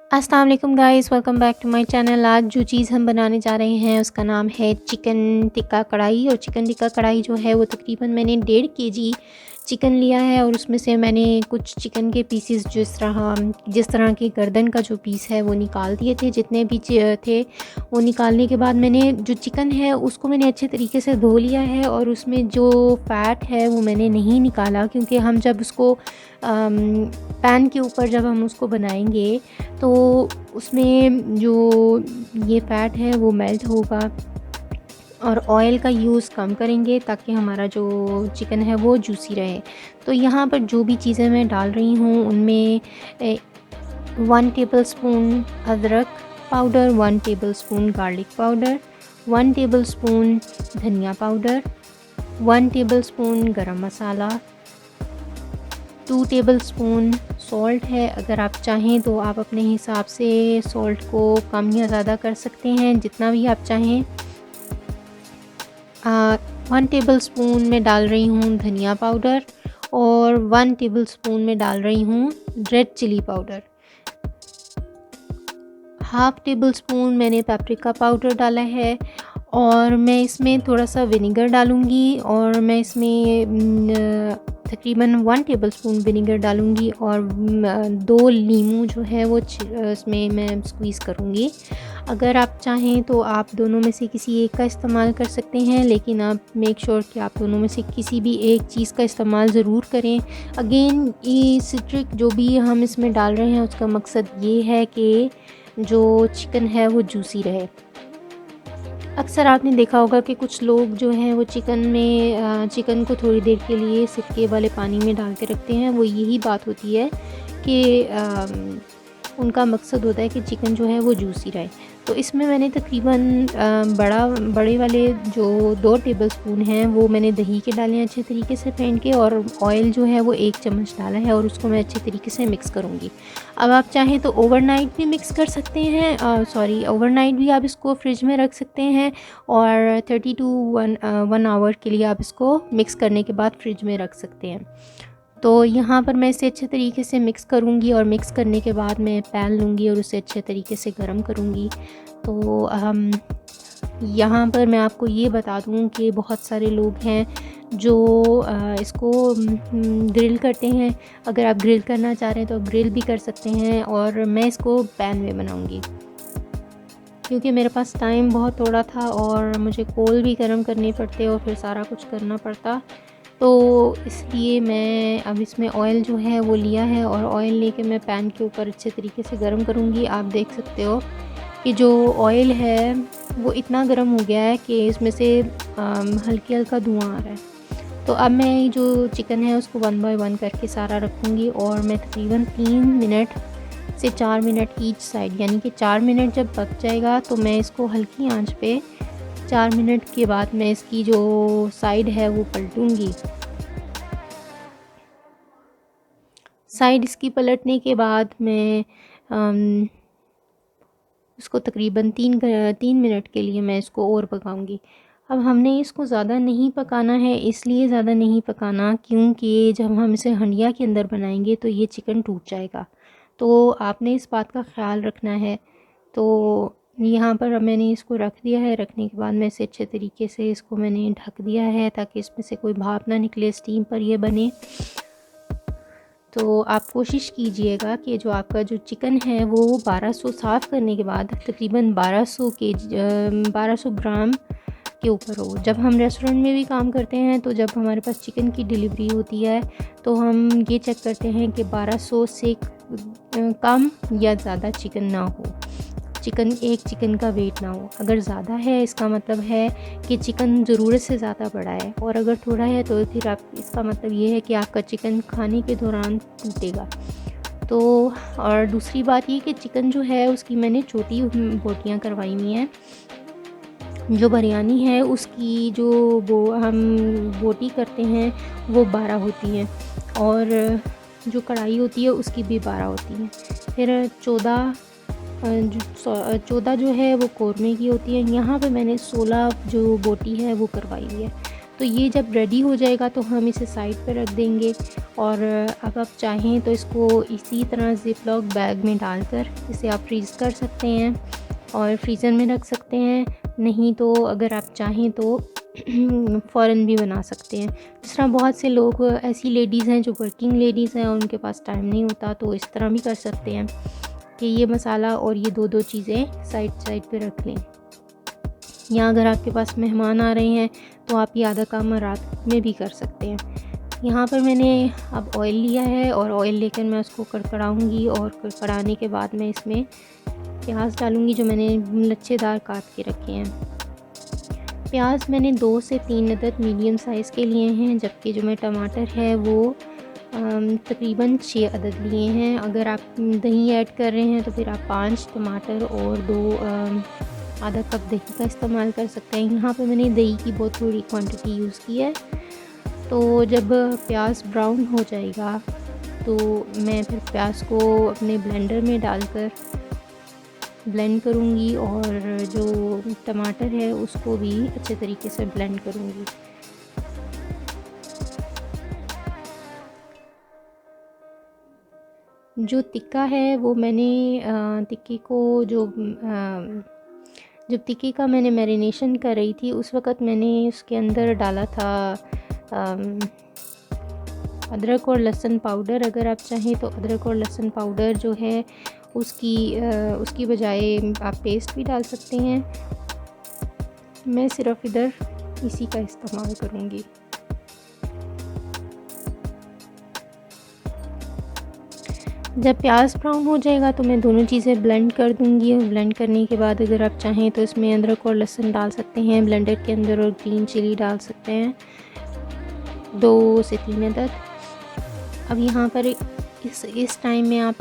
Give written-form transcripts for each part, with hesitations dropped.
अस्सलाम वालेकुम guys, welcome back to my channel. आज जो चीज़ हम बनाने जा रहे हैं उसका नाम है चिकन टिक्का कढ़ाई। और चिकन टिक्का कढ़ाई जो है वो तकरीबन मैंने 1.5 kg चिकन लिया है और उसमें से मैंने कुछ चिकन के पीसेस जिस तरह की गर्दन का जो पीस है वो निकाल दिए थे। जितने भी थे वो निकालने के बाद मैंने जो चिकन है उसको मैंने अच्छे तरीके से धो लिया है और उसमें जो फ़ैट है वो मैंने नहीं निकाला, क्योंकि हम जब उसको पैन के ऊपर जब हम उसको बनाएंगे तो उसमें जो ये फ़ैट है वो मेल्ट होगा। और ऑयल का यूज़ कम करेंगे ताकि हमारा जो चिकन है वो जूसी रहे। तो यहाँ पर जो भी चीज़ें मैं डाल रही हूँ उनमें 1 टेबलस्पून अदरक powder, 1 tablespoon garlic powder, 1 tablespoon धनिया पाउडर, 1 टेबलस्पून गरम मसाला, 2 टेबलस्पून सॉल्ट है। अगर आप चाहें तो आप अपने हिसाब से सॉल्ट को कम या ज़्यादा कर सकते हैं, जितना भी आप चाहें। 1 टेबलस्पून में डाल रही हूँ धनिया पाउडर और 1 टेबलस्पून में डाल रही हूँ red chilli powder. Half tablespoon मैंने पेपरिका पाउडर डाला है और मैं इसमें थोड़ा सा विनेगर डालूँगी और मैं इसमें तकरीबन 1 टेबलस्पून विनेगर डालूँगी और 2 नींबू जो है वो इसमें मैं स्क्वीज़ करूँगी। अगर आप चाहें तो आप दोनों में से किसी एक का इस्तेमाल कर सकते हैं, लेकिन आप मेक श्योर कि आप दोनों में से किसी भी एक चीज़ का इस्तेमाल ज़रूर करें। अगेन ये सिट्रिक जो भी हम इसमें डाल रहे हैं उसका मकसद ये है कि जो चिकन है वो जूसी रहे। अक्सर आपने देखा होगा कि कुछ लोग जो हैं वो चिकन को थोड़ी देर के लिए सिरके वाले पानी में डाल के रखते हैं। वो यही बात होती है कि उनका मकसद होता है कि चिकन जो है वो जूसी रहे। तो इसमें मैंने तकरीबन बड़े वाले जो 2 टेबलस्पून हैं वो मैंने दही के डाले हैं अच्छे तरीके से फेंट के, और ऑयल जो है वो 1 चम्मच डाला है और उसको मैं अच्छे तरीके से मिक्स करूँगी। अब आप चाहें तो ओवरनाइट भी मिक्स कर सकते हैं, ओवरनाइट भी आप इसको फ्रिज में रख सकते हैं और 30 टू 1 आवर के लिए आप इसको मिक्स करने के बाद फ्रिज में रख सकते हैं। तो यहाँ पर मैं इसे अच्छे तरीके से मिक्स करूँगी और मिक्स करने के बाद मैं पैन लूँगी और उसे अच्छे तरीके से गर्म करूँगी। तो यहाँ पर मैं आपको ये बता दूँ कि बहुत सारे लोग हैं जो इसको ग्रिल करते हैं। अगर आप ग्रिल करना चाह रहे हैं तो आप ग्रिल भी कर सकते हैं, और मैं इसको पैन में बनाऊँगी क्योंकि मेरे पास टाइम बहुत थोड़ा था और मुझे कोल भी गर्म करने पड़ते और फिर सारा कुछ करना पड़ता। तो इसलिए मैं अब इसमें ऑयल जो है वो लिया है और ऑयल लेके मैं पैन के ऊपर अच्छे तरीके से गर्म करूँगी। आप देख सकते हो कि जो ऑयल है वो इतना गर्म हो गया है कि इसमें से हल्का हल्का धुआं आ रहा है। तो अब मैं जो चिकन है उसको 1 बाय 1 करके सारा रखूँगी और मैं तकरीबन 3 मिनट से 4 मिनट ईच साइड, यानी कि 4 मिनट जब पक जाएगा तो मैं इसको हल्की आंच पे 4 मिनट के बाद मैं इसकी जो साइड है वो पलटूँगी। साइड इसकी पलटने के बाद मैं उसको तकरीबन 3 मिनट के लिए मैं इसको और पकाऊँगी। अब हमने इसको ज़्यादा नहीं पकाना है, इसलिए ज़्यादा नहीं पकाना क्योंकि जब हम इसे हंडिया के अंदर बनाएंगे तो ये चिकन टूट जाएगा। तो आपने इस बात का ख़्याल रखना है। तो यहाँ पर अब मैंने इसको रख दिया है। रखने के बाद मैं इसे अच्छे तरीके से इसको मैंने ढक दिया है ताकि इसमें से कोई भाप ना निकले, स्टीम पर ये बने। तो आप कोशिश कीजिएगा कि जो आपका जो चिकन है वो 1200 साफ़ करने के बाद तकरीबन 1200 ग्राम के ऊपर हो। जब हम रेस्टोरेंट में भी काम करते हैं तो जब हमारे पास चिकन की डिलीवरी होती है तो हम ये चेक करते हैं कि 1200 से कम या ज़्यादा चिकन ना हो, चिकन का वेट ना हो। अगर ज़्यादा है इसका मतलब है कि चिकन ज़रूरत से ज़्यादा बड़ा है, और अगर थोड़ा है तो फिर आप इसका मतलब ये है कि आपका चिकन खाने के दौरान टूटेगा। तो और दूसरी बात ये कि चिकन जो है उसकी मैंने छोटी बोटियाँ करवाई हुई हैं। जो बिरयानी है उसकी जो हम बोटी करते हैं वो 12 होती हैं और जो कढ़ाई होती है उसकी भी 12 होती हैं। फिर 14 जो है वो कौरमे की होती है। यहाँ पे मैंने 16 जो बोटी है वो करवाई हुई है। तो ये जब रेडी हो जाएगा तो हम इसे साइड पे रख देंगे। और अब आप चाहें तो इसको इसी तरह ज़िप लॉक बैग में डालकर इसे आप फ्रीज़ कर सकते हैं और फ्रीज़र में रख सकते हैं। नहीं तो अगर आप चाहें तो फ़ौरन भी बना सकते हैं। जिस तरह बहुत से लोग ऐसी लेडीज़ हैं जो वर्किंग लेडीज़ हैं और उनके पास टाइम नहीं होता, तो इस तरह भी कर सकते हैं कि ये मसाला और ये दो चीज़ें साइड साइड पे रख लें। या अगर आपके पास मेहमान आ रहे हैं तो आप ये आधा काम रात में भी कर सकते हैं। यहाँ पर मैंने अब ऑयल लिया है और ऑयल लेकर मैं उसको कड़कड़ाऊँगी और कड़कड़ाने के बाद मैं इसमें प्याज डालूँगी जो मैंने लच्छेदार काट के रखे हैं। प्याज मैंने 2 से 3 अदद मीडियम साइज़ के लिए हैं, जबकि जो मैं टमाटर है वो तकरीबन 6 अदद लिए हैं। अगर आप दही ऐड कर रहे हैं तो फिर आप 5 टमाटर और 2 आधा कप दही का इस्तेमाल कर सकते हैं। यहाँ पे मैंने दही की बहुत थोड़ी क्वांटिटी यूज़ की है। तो जब प्याज ब्राउन हो जाएगा तो मैं फिर प्याज को अपने ब्लेंडर में डालकर ब्लेंड करूँगी और जो टमाटर है उसको भी अच्छे तरीके से ब्लेंड करूँगी। जो टिक्का है वो मैंने टिक्के को जब टिक्के का मैंने मैरिनेशन कर रही थी उस वक़्त मैंने उसके अंदर डाला था अम, अदरक और लहसुन पाउडर। अगर आप चाहें तो अदरक और लहसुन पाउडर जो है उसकी बजाय आप पेस्ट भी डाल सकते हैं। मैं सिर्फ़ इधर इसी का इस्तेमाल करूँगी। जब प्याज ब्राउन हो जाएगा तो मैं दोनों चीज़ें ब्लेंड कर दूँगी और ब्लेंड करने के बाद अगर आप चाहें तो इसमें अदरक और लहसुन डाल सकते हैं ब्लेंडर के अंदर और ग्रीन चिली डाल सकते हैं 2 से 3 अदद। अब यहाँ पर इस टाइम में आप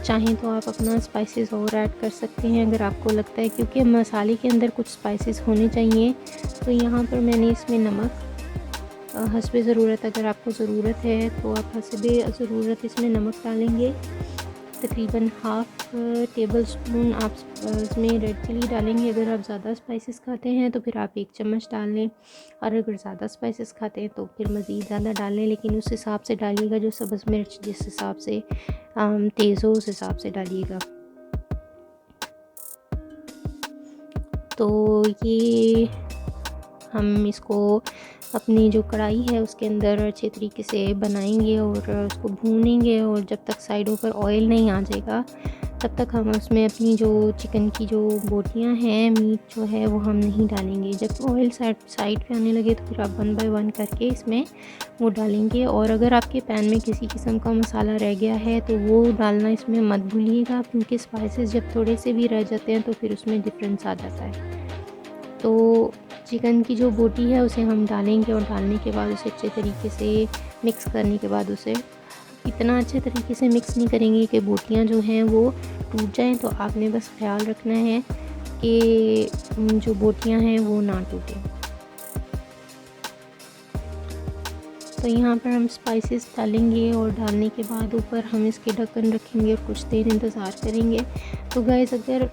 चाहें तो आप अपना स्पाइसेस और ऐड कर सकते हैं अगर आपको लगता है, क्योंकि मसाले के अंदर कुछ स्पाइसेस होने चाहिए। तो यहाँ पर मैंने इसमें नमक हस्बे ज़रूरत, अगर आपको ज़रूरत है तो आप हस्बे ज़रूरत इसमें नमक डालेंगे। तकरीबन हाफ़ टेबल स्पून आप इसमें रेड चिली डालेंगे। अगर आप ज़्यादा स्पाइसेस खाते हैं तो फिर आप 1 चम्मच डाल लें और अगर ज़्यादा स्पाइसेस खाते हैं तो फिर मज़ीद ज़्यादा डाल लें, लेकिन उस हिसाब से डालिएगा जो सब्ज़ मिर्च जिस हिसाब से तेज़ हो उस हिसाब से डालिएगा। तो ये हम इसको अपनी जो कढ़ाई है उसके अंदर अच्छे तरीके से बनाएंगे और उसको भूनेंगे और जब तक साइडों पर ऑयल नहीं आ जाएगा तब तक हम उसमें अपनी जो चिकन की जो बोटियां हैं, मीट जो है वो हम नहीं डालेंगे। जब ऑयल साइड पे आने लगे तो फिर आप 1 बाय 1 करके इसमें वो डालेंगे। और अगर आपके पैन में किसी किस्म का मसाला रह गया है तो वो डालना इसमें मत भूलिएगा, क्योंकि स्पाइसेस जब थोड़े से भी रह जाते हैं तो फिर उसमें डिफरेंस आ जाता है। तो चिकन की जो बोटी है उसे हम डालेंगे और डालने के बाद उसे अच्छे तरीके से मिक्स करने के बाद उसे इतना अच्छे तरीके से मिक्स नहीं करेंगे कि बोटियां जो हैं वो टूट जाएं। तो आपने बस ख्याल रखना है कि जो बोटियां हैं वो ना टूटें। तो यहाँ पर हम स्पाइसेस डालेंगे और डालने के बाद ऊपर हम इसके ढक्कन रखेंगे और कुछ देर इंतज़ार करेंगे। तो गाइस, अगर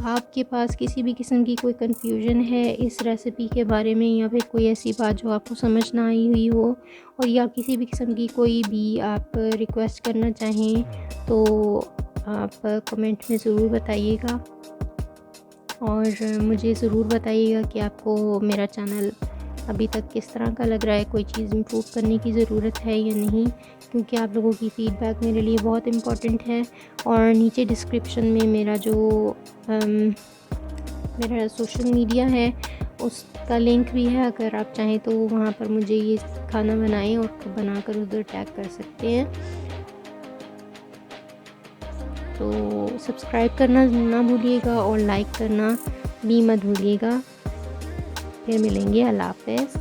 आपके पास किसी भी किस्म की कोई कन्फ्यूजन है इस रेसिपी के बारे में या फिर कोई ऐसी बात जो आपको समझ ना आई हुई हो और या किसी भी किस्म की कोई भी आप रिक्वेस्ट करना चाहें तो आप कमेंट में ज़रूर बताइएगा और मुझे ज़रूर बताइएगा कि आपको मेरा चैनल अभी तक किस तरह का लग रहा है, कोई चीज़ इम्प्रूव करने की ज़रूरत है या नहीं, क्योंकि आप लोगों की फ़ीडबैक मेरे लिए बहुत इम्पॉर्टेंट है। और नीचे डिस्क्रिप्शन में मेरा सोशल मीडिया है उसका लिंक भी है, अगर आप चाहें तो वहाँ पर मुझे ये खाना बनाएं और बनाकर उधर टैग कर सकते हैं। तो सब्सक्राइब करना ना भूलिएगा और लाइक करना भी मत भूलिएगा। फिर मिलेंगे। अल्लाह हाफ़िज़।